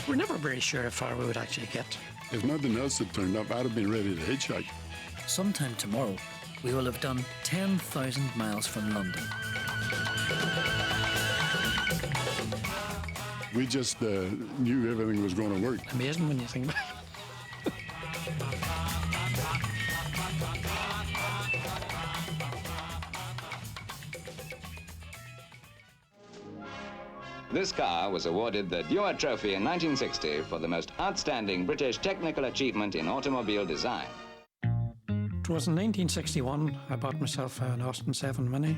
We're never very sure how far we would actually get. If nothing else had turned up, I'd have been ready to hitchhike. Sometime tomorrow, we will have done 10,000 miles from London. We just knew everything was going to work. Amazing when you think about it. This car was awarded the Dewar Trophy in 1960 for the most outstanding British technical achievement in automobile design. It was in 1961 I bought myself an Austin 7 Mini.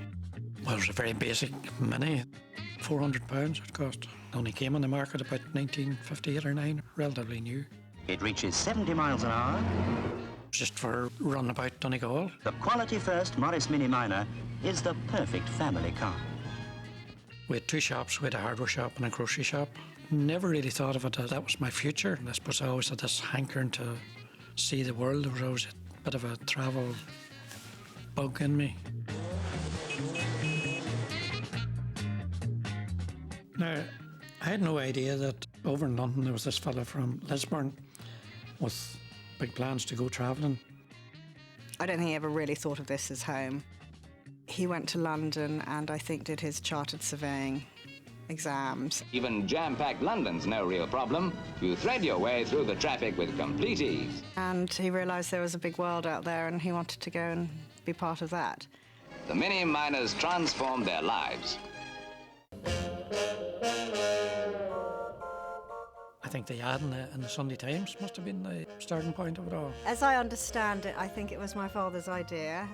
Well, it was a very basic Mini. £400 it cost. It only came on the market about 1958 or 9, relatively new. It reaches 70 miles an hour. Just for run about Donegal. The Quality First Morris Mini Minor is the perfect family car. We had two shops. We had a hardware shop and a grocery shop. Never really thought of it as that was my future. And I suppose I always had this hankering to see the world. There was always a bit of a travel bug in me. Now, I had no idea that over in London there was this fella from Lisburn with big plans to go travelling. I don't think he ever really thought of this as home. He went to London and I think did his chartered surveying exams. Even jam-packed London's no real problem. You thread your way through the traffic with complete ease. And he realised there was a big world out there and he wanted to go and be part of that. The Mini Miners transformed their lives. I think the ad in the Sunday Times must have been the starting point of it all. As I understand it, I think it was my father's idea.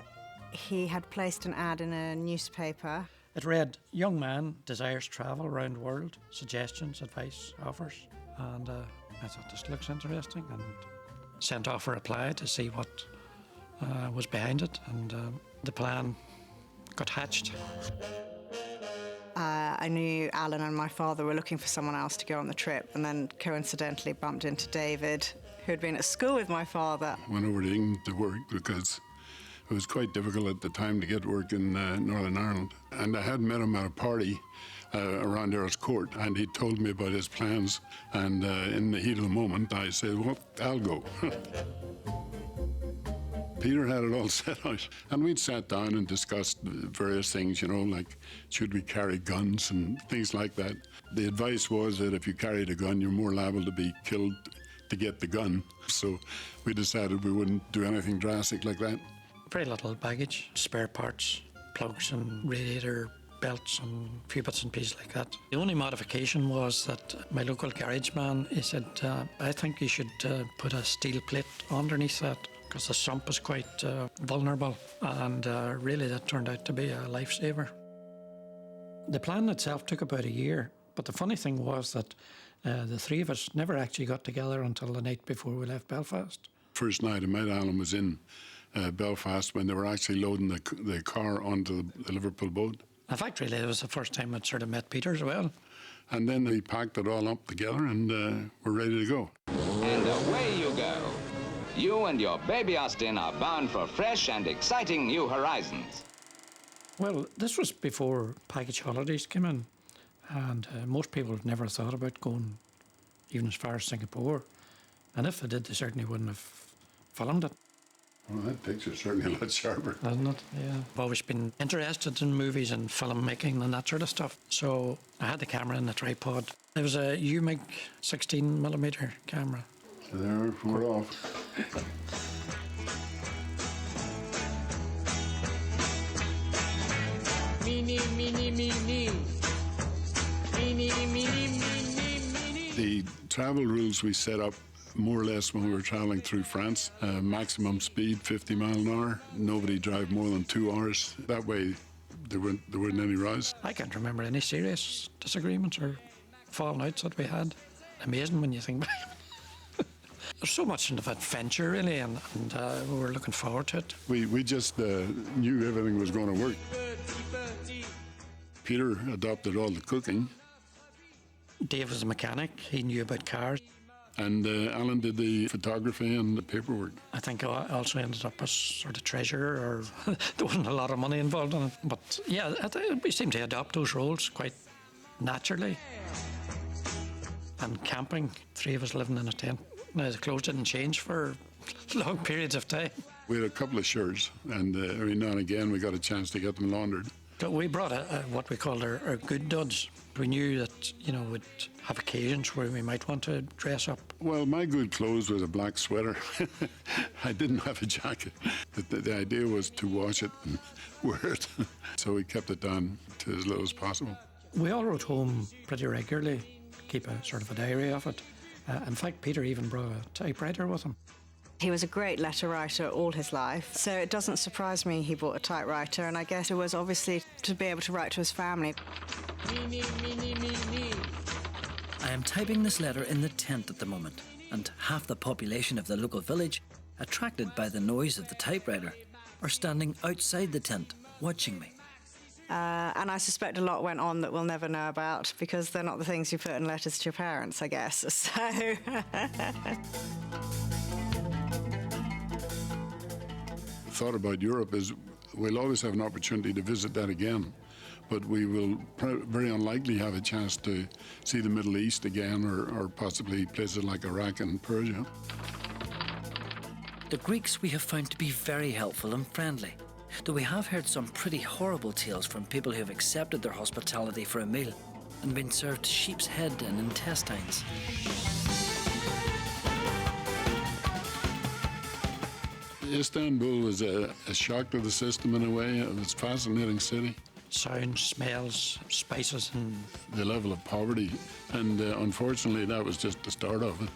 He had placed an ad in a newspaper. It read, "Young man desires travel around the world, suggestions, advice, offers." And I thought, this looks interesting, and sent off a reply to see what was behind it, and the plan got hatched. I knew Alan and my father were looking for someone else to go on the trip, and then coincidentally bumped into David, who had been at school with my father. Went over to England to work because it was quite difficult at the time to get work in Northern Ireland. And I had met him at a party around Earl's Court, and he told me about his plans. And in the heat of the moment, I said, well, I'll go. Peter had it all set out. And we'd sat down and discussed various things, you know, like should we carry guns and things like that. The advice was that if you carried a gun, you're more liable to be killed to get the gun. So we decided we wouldn't do anything drastic like that. Very little baggage, spare parts, plugs and radiator belts and a few bits and pieces like that. The only modification was that my local garage man, he said, I think you should put a steel plate underneath that because the sump is quite vulnerable, and really that turned out to be a lifesaver. The plan itself took about a year, but the funny thing was that the three of us never actually got together until the night before we left Belfast. First night I met Alan was in Belfast when they were actually loading the car onto the Liverpool boat. In fact, really, it was the first time I'd sort of met Peter as well. And then we packed it all up together and we're ready to go. And away you go. You and your baby Austin are bound for fresh and exciting new horizons. Well, this was before package holidays came in, and most people had never thought about going even as far as Singapore. And if they did, they certainly wouldn't have filmed it. Well, that picture's certainly a lot sharper. Hasn't it? Yeah. I've always been interested in movies and filmmaking and that sort of stuff. So I had the camera in the tripod. It was a UMIG 16mm camera. So there, we're off. Mini, mini, mini. Mini, mini, mini, mini. The travel rules we set up more or less when we were traveling through France. Maximum speed, 50 mile an hour. Nobody drive more than 2 hours. That way, there weren't any rows. I can't remember any serious disagreements or falling outs that we had. Amazing when you think back. There's so much of adventure, really, and we were looking forward to it. We just knew everything was going to work. Peter adopted all the cooking. Dave was a mechanic. He knew about cars. And Alan did the photography and the paperwork. I think I also ended up as sort of treasurer, or there wasn't a lot of money involved in it. But yeah, we seemed to adopt those roles quite naturally. And camping, 3 of us living in a tent. Now, the clothes didn't change for long periods of time. We had a couple of shirts, and every now and again we got a chance to get them laundered. But we brought what we called our good duds. We knew that, we'd have occasions where we might want to dress up. Well, my good clothes was a black sweater. I didn't have a jacket. The idea was to wash it and wear it. So we kept it down to as little as possible. We all wrote home pretty regularly, keep a sort of a diary of it. In fact, Peter even brought a typewriter with him. He was a great letter writer all his life, so it doesn't surprise me he bought a typewriter, and I guess it was obviously to be able to write to his family. I am typing this letter in the tent at the moment, and half the population of the local village, attracted by the noise of the typewriter, are standing outside the tent, watching me. And I suspect a lot went on that we'll never know about, because they're not the things you put in letters to your parents, I guess. So... The thought about Europe is we'll always have an opportunity to visit that again, but we will very unlikely have a chance to see the Middle East again, or possibly places like Iraq and Persia. The Greeks we have found to be very helpful and friendly, though we have heard some pretty horrible tales from people who have accepted their hospitality for a meal and been served sheep's head and intestines. Istanbul was a shock to the system in a way. It was a fascinating city. Sounds, smells, spices, and The level of poverty, and unfortunately that was just the start of it.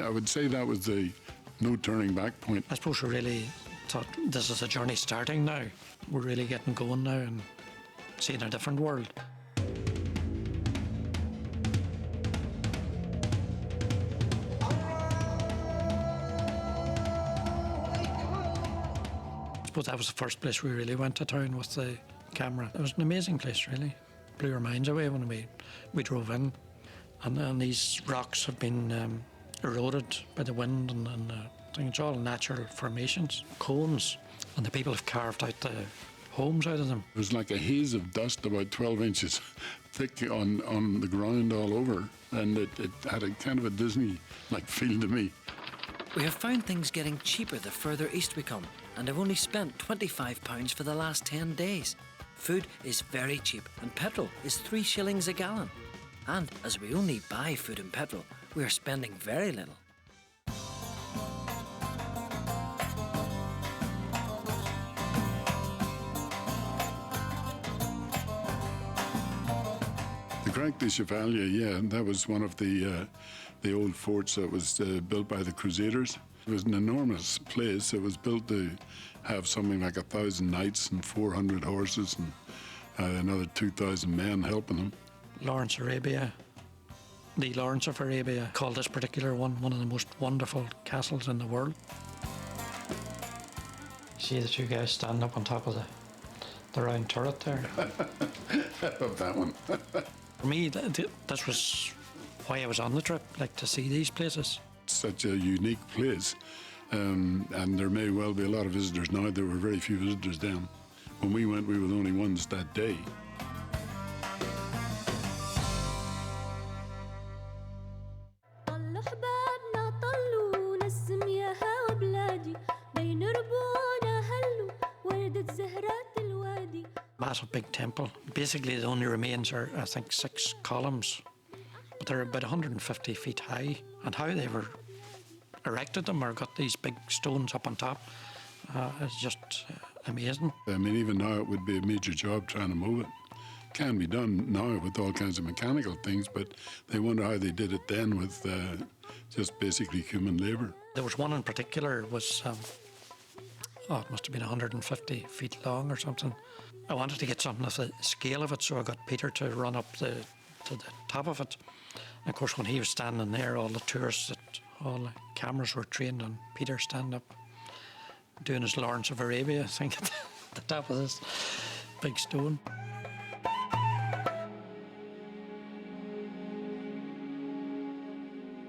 I would say that was the no turning back point. I suppose we really thought this is a journey starting now. We're really getting going now and seeing a different world. I suppose that was the first place we really went to town with the camera. It was an amazing place, really. Blew our minds away when we drove in. And these rocks have been eroded by the wind, and I think it's all natural formations, cones, and the people have carved out the homes out of them. It was like a haze of dust about 12 inches thick on the ground all over, and it had a kind of a Disney-like feel to me. We have found things getting cheaper the further east we come, and have only spent £25 for the last 10 days. Food is very cheap, and petrol is 3 shillings a gallon. And as we only buy food and petrol, we are spending very little. The Craig de Chevalier, yeah, that was one of the old forts that was built by the Crusaders. It was an enormous place. It was built to have something like 1,000 knights and 400 horses and another 2,000 men helping them. Lawrence Arabia, the Lawrence of Arabia, called this particular one of the most wonderful castles in the world. See the two guys standing up on top of the round turret there? I love that one. For me, this was why I was on the trip, like to see these places. Such a unique place, and there may well be a lot of visitors now. There were very few visitors then. When we went, we were the only ones that day. Massive big temple. Basically, the only remains are, I think, 6 columns, but they're about 150 feet high. And how they were erected them or got these big stones up on top is just amazing. I mean, even now it would be a major job trying to move it. Can be done now with all kinds of mechanical things, but they wonder how they did it then with just basically human labour. There was one in particular was, it must have been 150 feet long or something. I wanted to get something of the scale of it, so I got Peter to run up to the top of it. And of course, when he was standing there, all the tourists, all the cameras were trained on Peter standing up, doing his Lawrence of Arabia, I think, at the top of this big stone.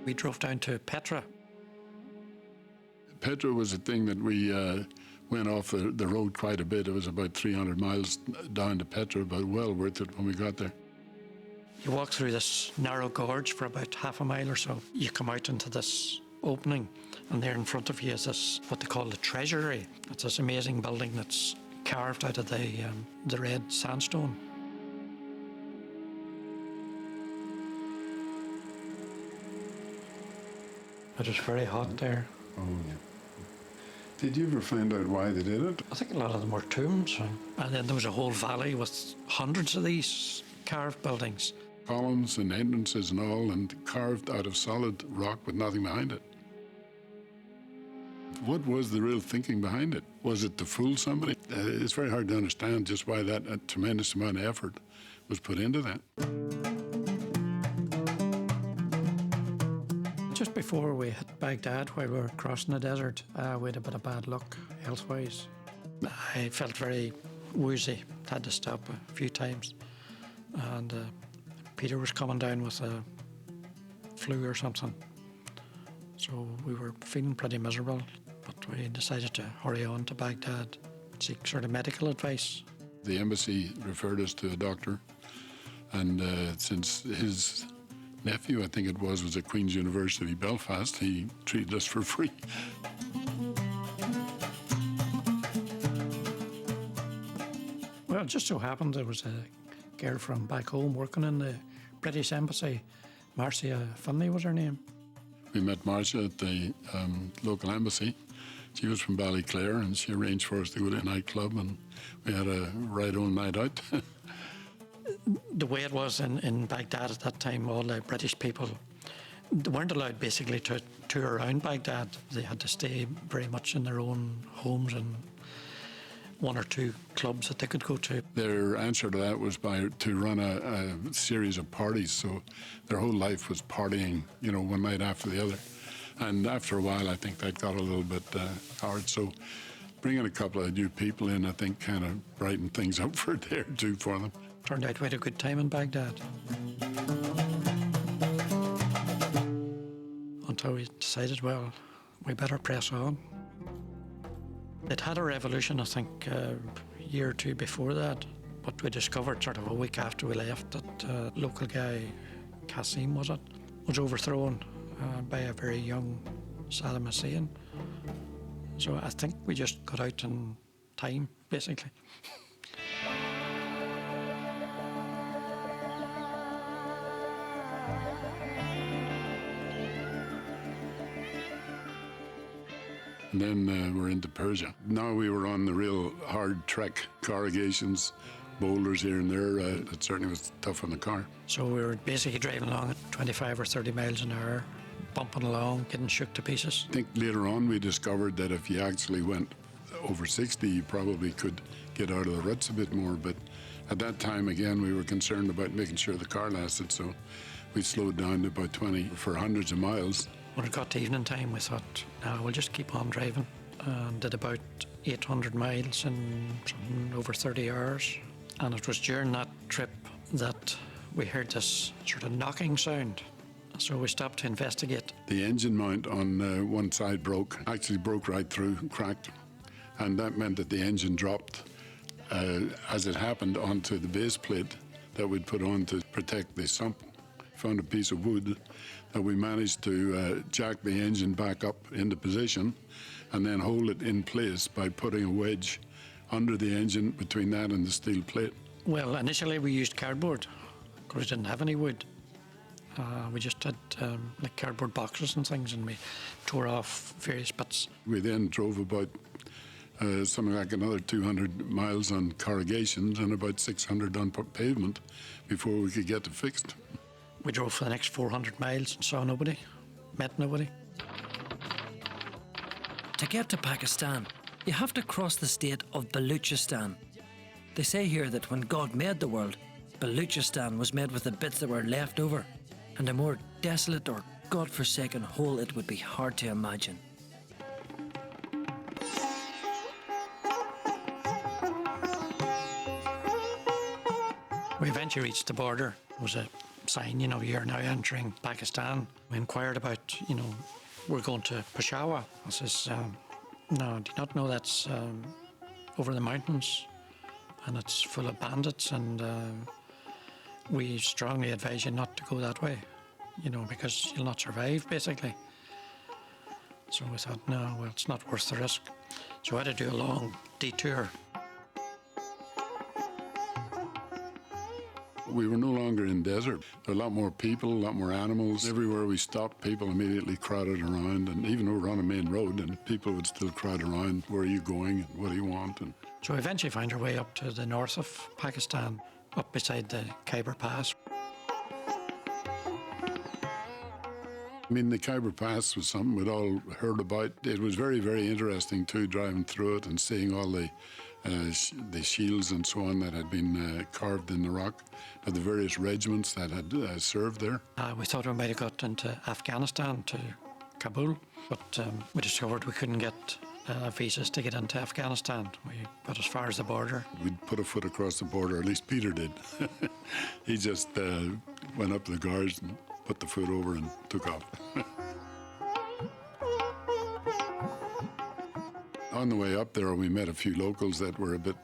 We drove down to Petra. Petra was a thing that we went off the road quite a bit. It was about 300 miles down to Petra, but well worth it when we got there. You walk through this narrow gorge for about half a mile or so. You come out into this opening, and there in front of you is this, what they call the treasury. It's this amazing building that's carved out of the red sandstone. It was very hot there. Oh, yeah. Did you ever find out why they did it? I think a lot of them were tombs. And then there was a whole valley with hundreds of these carved buildings. Columns and entrances and all, and carved out of solid rock with nothing behind it. What was the real thinking behind it? Was it to fool somebody? It's very hard to understand just why that a tremendous amount of effort was put into that. Just before we hit Baghdad, while we were crossing the desert, we had a bit of bad luck health-wise. I felt very woozy, had to stop a few times. And Peter was coming down with a flu or something. So we were feeling pretty miserable, but we decided to hurry on to Baghdad, seek sort of medical advice. The embassy referred us to a doctor, and since his nephew, I think it was at Queen's University Belfast, he treated us for free. Well, it just so happened there was a girl from back home working in the British Embassy. Marcia Finlay was her name. We met Marcia at the local embassy. She was from Ballyclare, and she arranged for us to go to a nightclub, and we had a right old night out. The way it was in Baghdad at that time, all the British people, they weren't allowed basically to tour around Baghdad. They had to stay very much in their own homes and one or two clubs that they could go to. Their answer to that was to run a series of parties, so their whole life was partying, one night after the other. And after a while, I think that got a little bit hard. So bringing a couple of new people in, I think, kind of brightened things up for a day or two for them. Turned out we had a good time in Baghdad. Until we decided, well, we better press on. It had a revolution, I think, a year or two before that, but we discovered sort of a week after we left that local guy, Qasim was overthrown by a very young Saddam Hussein. So I think we just got out in time, basically. And then we're into Persia. Now we were on the real hard trek, corrugations, boulders here and there. It certainly was tough on the car. So we were basically driving along at 25 or 30 miles an hour, bumping along, getting shook to pieces. I think later on we discovered that if you actually went over 60, you probably could get out of the ruts a bit more. But at that time, again, we were concerned about making sure the car lasted, so we slowed down to about 20 for hundreds of miles. When it got to evening time, we thought, no, we'll just keep on driving. And did about 800 miles in something over 30 hours. And it was during that trip that we heard this sort of knocking sound. So we stopped to investigate. The engine mount on one side broke right through, cracked. And that meant that the engine dropped, as it happened, onto the base plate that we'd put on to protect the sump. Found a piece of wood that we managed to jack the engine back up into position and then hold it in place by putting a wedge under the engine between that and the steel plate. Well, initially we used cardboard because we didn't have any wood. We just had like cardboard boxes and things, and we tore off various bits. We then drove about something like another 200 miles on corrugations and about 600 on pavement before we could get it fixed. We drove for the next 400 miles and saw nobody, met nobody. To get to Pakistan, you have to cross the state of Baluchistan. They say here that when God made the world, Baluchistan was made with the bits that were left over, and a more desolate or God-forsaken hole it would be hard to imagine. We eventually reached the border. It was a sign, you're now entering Pakistan. We inquired about, we're going to Peshawar. I says, no, do you not know that's over the mountains and it's full of bandits and we strongly advise you not to go that way, you know, because you'll not survive, basically. So we thought, no, well, it's not worth the risk. So I had to do a long detour. We were no longer in desert. There were a lot more people, a lot more animals. Everywhere we stopped, people immediately crowded around. And even though we were on a main road, and people would still crowd around, where are you going and what do you want? And So we eventually found our way up to the north of Pakistan, up beside the Khyber Pass. I mean, the Khyber Pass was something we'd all heard about. It was very, very interesting too, driving through it and seeing all the shields and so on that had been carved in the rock of the various regiments that had served there. We thought we might have got into Afghanistan, to Kabul, but we discovered we couldn't get visas to get into Afghanistan. We got as far as the border. We'd put a foot across the border, at least Peter did. He just went up to the guards and put the foot over and took off. On the way up there, we met a few locals that were a bit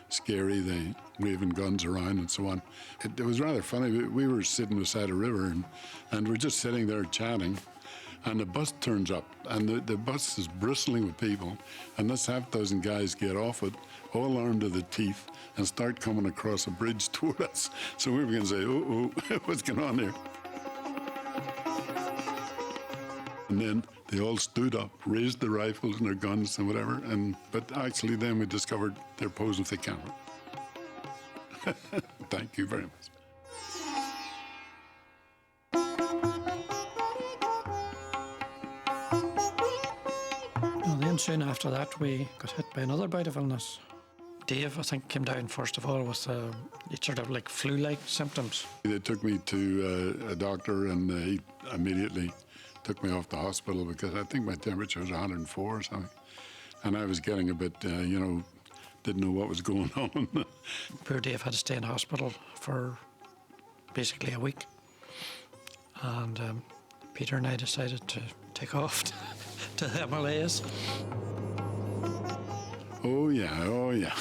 scary. They waving guns around and so on. It was rather funny. We were sitting beside a river and we're just sitting there chatting. And the bus turns up, and the bus is bristling with people, and this half-dozen guys get off it, all armed to the teeth, and start coming across a bridge toward us. So we were going to say, oh, what's going on here? And then they all stood up, raised their rifles and their guns and whatever, but actually then we discovered they're posing for the camera. Thank you very much. Well, then soon after that, we got hit by another bout of illness. Dave, I think, came down first of all with sort of like flu-like symptoms. They took me to a doctor, and he immediately took me off to hospital because I think my temperature was 104 or something. And I was getting a bit, didn't know what was going on. Poor Dave had to stay in hospital for basically a week. And Peter and I decided to take off to the Himalayas. Oh, yeah.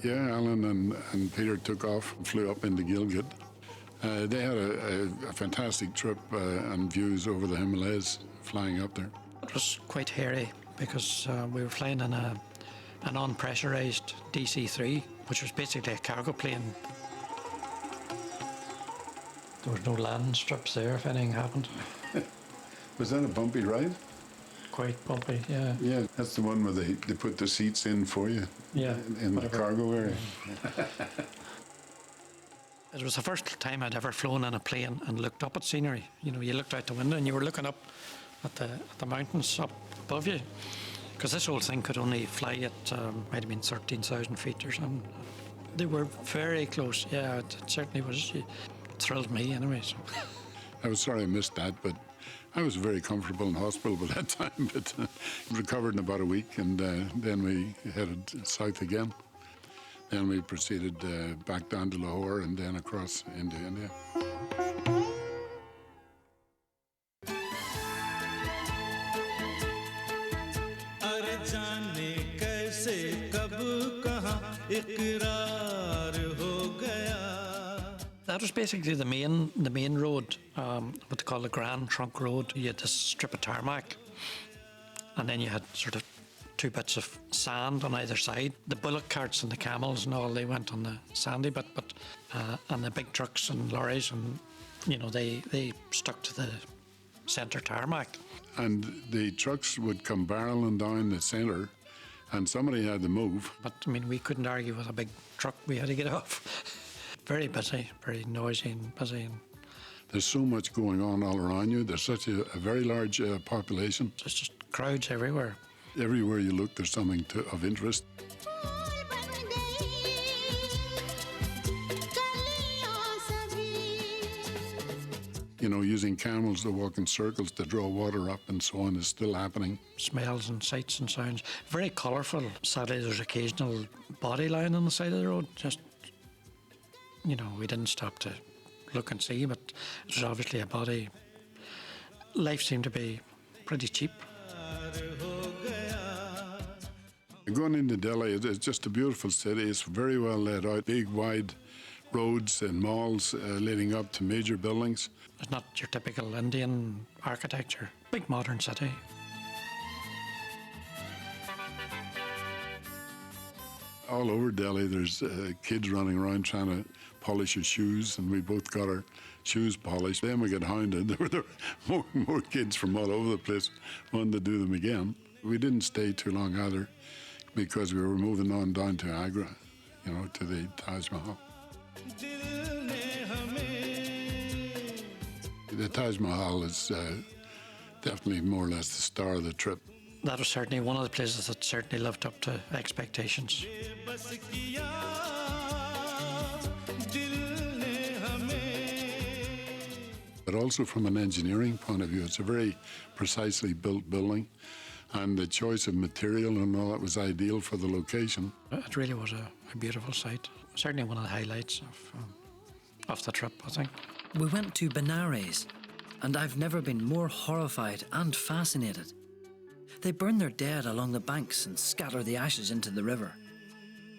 Yeah, Alan and Peter took off and flew up into Gilgit. They had a fantastic trip and views over the Himalayas flying up there. It was quite hairy because we were flying in an unpressurised DC-3, which was basically a cargo plane. There was no landing strips there if anything happened. Was that a bumpy ride? Quite bumpy, yeah. Yeah, that's the one where they put the seats in for you. Yeah, In the whatever. cargo area. It was the first time I'd ever flown in a plane and looked up at scenery. You know, you looked out the window and you were looking up at the mountains up above you. Because this whole thing could only fly at, might have been 13,000 feet or something. They were very close, yeah, it certainly was. It thrilled me anyway. So. I was sorry I missed that, but I was very comfortable in hospital by that time, but recovered in about a week, and then we headed south again. Then we proceeded back down to Lahore and then across into India. अरे जाने कैसे कब कहाँ इकरार हो गया. That was basically the main road, what they call the Grand Trunk Road. You had this strip of tarmac, and then you had sort of two bits of sand on either side. The bullock carts and the camels and all, they went on the sandy bit, and the big trucks and lorries, and they stuck to the centre tarmac. And the trucks would come barreling down the centre, and somebody had to move. But I mean, we couldn't argue with a big truck. We had to get off. Very busy, very noisy and busy. And There's so much going on all around you. There's such a very large population. there's just crowds everywhere. Everywhere you look, there's something of interest. Using camels to walk in circles to draw water up and so on is still happening. Smells and sights and sounds. Very colourful. Sadly, there's occasional body lying on the side of the road. Just, we didn't stop to look and see, but it was obviously a body. Life seemed to be pretty cheap. Going into Delhi, it's just a beautiful city. It's very well laid out, big, wide roads and malls leading up to major buildings. It's not your typical Indian architecture. Big modern city. All over Delhi, there's kids running around trying to polish your shoes, and we both got our shoes polished. Then we got hounded. There were more kids from all over the place wanting to do them again. We didn't stay too long either because we were moving on down to Agra, you know, to the Taj Mahal. The Taj Mahal is definitely more or less the star of the trip. That was certainly one of the places that certainly lived up to expectations. But also from an engineering point of view, it's a very precisely built building, and the choice of material and all that was ideal for the location. It really was a beautiful site. Certainly one of the highlights of the trip, I think. We went to Benares, and I've never been more horrified and fascinated. They burn their dead along the banks and scatter the ashes into the river.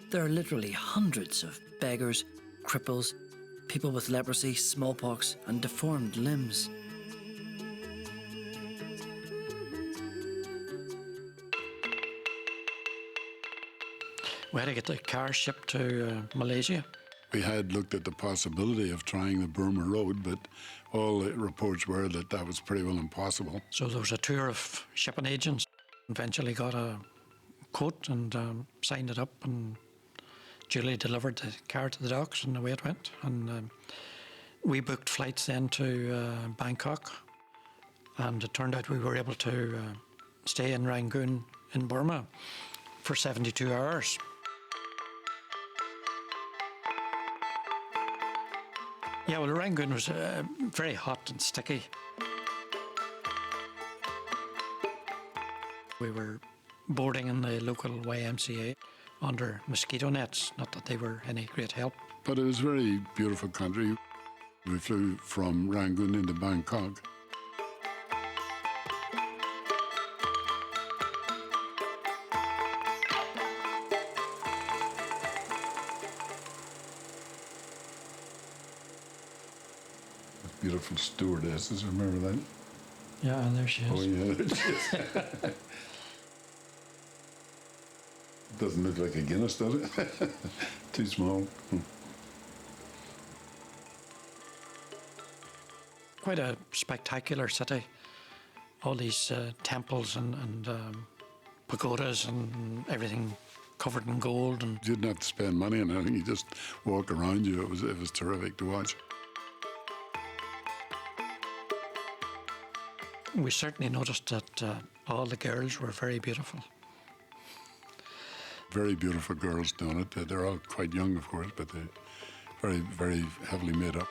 There are literally hundreds of beggars, cripples, people with leprosy, smallpox, and deformed limbs. We had to get the car shipped to Malaysia. We had looked at the possibility of trying the Burma Road, but all the reports were that that was pretty well impossible. So there was a tour of shipping agents. Eventually got a quote and signed it up, and Julie delivered the car to the docks, and away it went. And we booked flights then to Bangkok, and it turned out we were able to stay in Rangoon in Burma for 72 hours. Yeah, well, Rangoon was very hot and sticky. We were boarding in the local YMCA under mosquito nets, not that they were any great help. But it was a very beautiful country. We flew from Rangoon into Bangkok. Beautiful stewardesses, remember that? Yeah, and there she is. Oh, yeah, there she is. Doesn't look like a Guinness, does it? Too small. Quite a spectacular city. All these temples and pagodas and everything covered in gold. And You didn't have to spend money on anything. You just walk around you. It was terrific to watch. we certainly noticed that all the girls were very beautiful. Very beautiful girls doing it. They're all quite young, of course, but they're very, very heavily made up.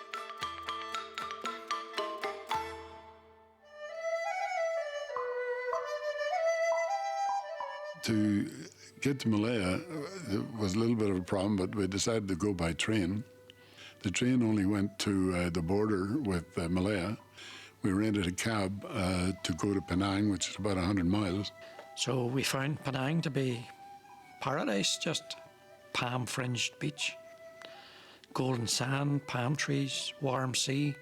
To get to Malaya was a little bit of a problem, but we decided to go by train. The train only went to the border with Malaya. We rented a cab to go to Penang, which is about 100 miles. So we found Penang to be paradise, just palm-fringed beach, golden sand, palm trees, warm sea.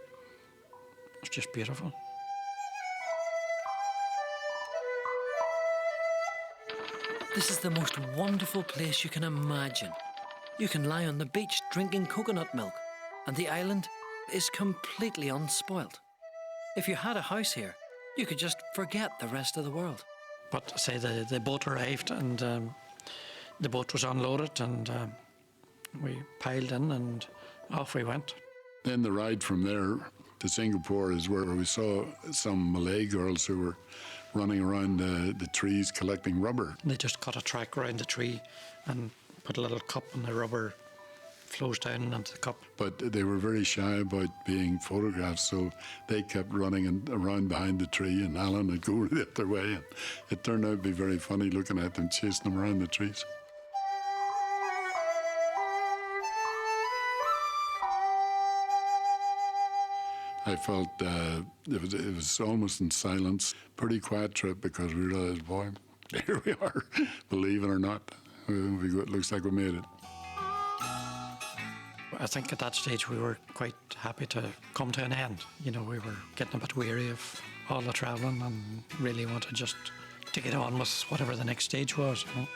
It's just beautiful. This is the most wonderful place you can imagine. You can lie on the beach drinking coconut milk, and the island is completely unspoilt. If you had a house here, you could just forget the rest of the world. But say the boat arrived and the boat was unloaded and we piled in and off we went. Then the ride from there to Singapore is where we saw some Malay girls who were running around the trees collecting rubber. They just cut a track around the tree and put a little cup and the rubber flows down into the cup. But they were very shy about being photographed, so they kept running around behind the tree, and Alan would go the other way. And it turned out to be very funny looking at them chasing them around the trees. I felt it was almost in silence. Pretty quiet trip because we realized, boy, here we are, believe it or not. It looks like we made it. I think at that stage we were quite happy to come to an end. You know, we were getting a bit weary of all the travelling and really wanted just to get on with whatever the next stage was, you know.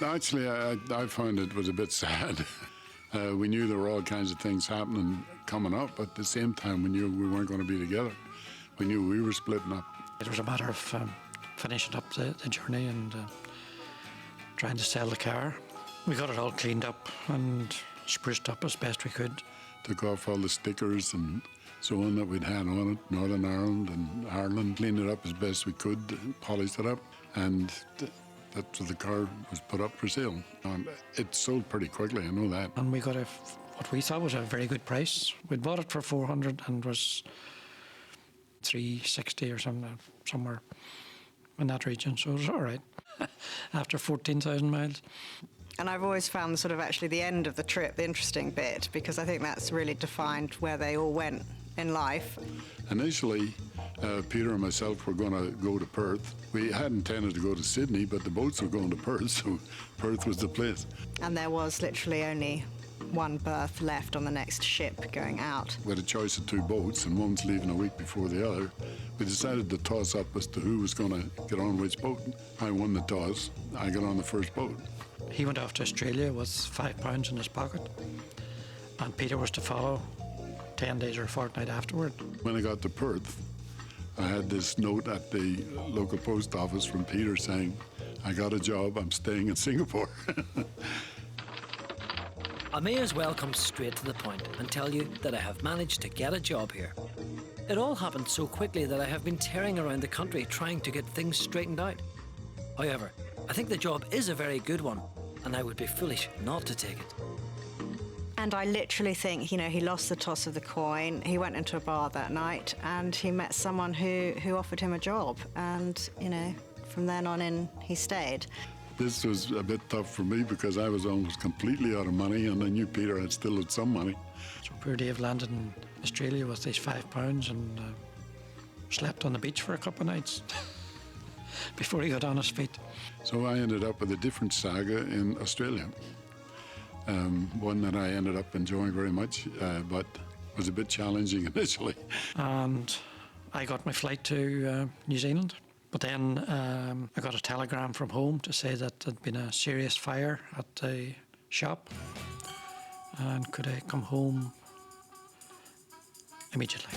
Actually, I found it was a bit sad. We knew there were all kinds of things happening coming up, but at the same time we knew we weren't going to be together. We knew we were splitting up. It was a matter of finishing up the journey and trying to sell the car. We got it all cleaned up and spruced up as best we could. Took off all the stickers and so on that we'd had on it, Northern Ireland and Ireland, cleaned it up as best we could, polished it up, and that's when the car was put up for sale. And it sold pretty quickly, I know that. And we got what we thought was a very good price. We'd bought it for 400 and was 360 or something, somewhere in that region, so it was all right after 14,000 miles. And I've always found sort of actually the end of the trip the interesting bit, because I think that's really defined where they all went in life. Initially, Peter and myself were going to go to Perth. We had intended to go to Sydney, but the boats were going to Perth, so Perth was the place. And there was literally only one berth left on the next ship going out. We had a choice of two boats, and one's leaving a week before the other. We decided to toss up as to who was going to get on which boat. I won the toss. I got on the first boat. He went off to Australia with £5 in his pocket, and Peter was to follow 10 days or a fortnight afterward. When I got to Perth, I had this note at the local post office from Peter saying, I got a job, I'm staying in Singapore. I may as well come straight to the point and tell you that I have managed to get a job here. It all happened so quickly that I have been tearing around the country trying to get things straightened out. However, I think the job is a very good one, and I would be foolish not to take it. And I literally think, you know, he lost the toss of the coin. He went into a bar that night and he met someone who offered him a job. And, you know, from then on in, he stayed. This was a bit tough for me because I was almost completely out of money, and I knew Peter had still had some money. So poor Dave landed in Australia with these £5 and slept on the beach for a couple of nights before he got on his feet. So I ended up with a different saga in Australia. One that I ended up enjoying very much, but was a bit challenging initially. And I got my flight to New Zealand. But then I got a telegram from home to say that there'd been a serious fire at the shop, and could I come home immediately.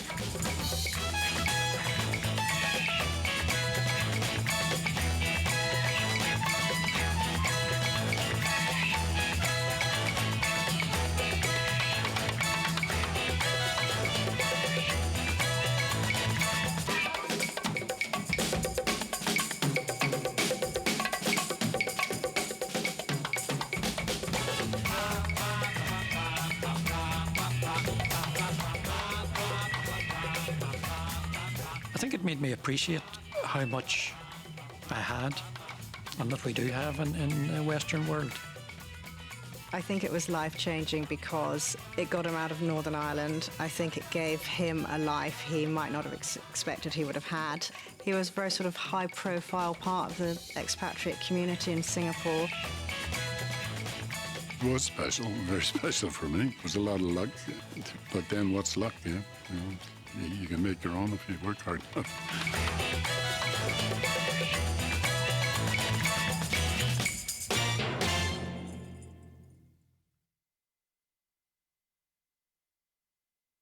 I think it made me appreciate how much I had and that we do have in the Western world. I think it was life-changing because it got him out of Northern Ireland. I think it gave him a life he might not have expected he would have had. He was a very sort of high-profile part of the expatriate community in Singapore. It was special, very special for me. It was a lot of luck, but then what's luck, yeah? You know, you can make your own if you work hard enough.